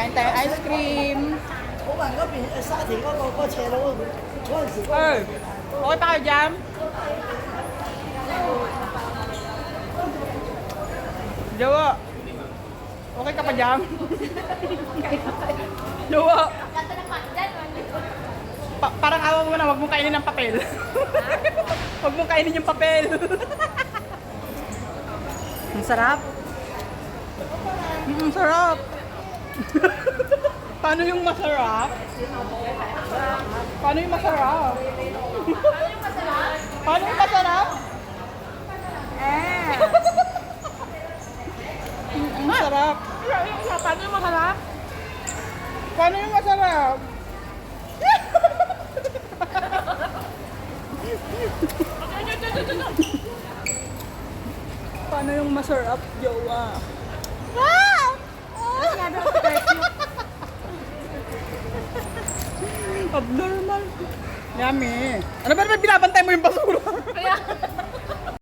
Kain tayo ice cream. 我問嗰邊沙田嗰個斜路嗰陣時， Ay, okay pa kayo dyan? Jowa. Okay ka pa dyan? Jowa. Parang awa mo na, wag mong kainin ng papel. Wag mong kainin yung papel. Ang sarap. Ang sarap. Paano yung masarap? Paano yung masarap? Paano yung masarap? Ang sarap. Paano yung masarap? Paano yung masarap? Paano yung masarap, jowa? Wow! Abnormal. Yummy. Ano ba naman binabantay mo yung basura?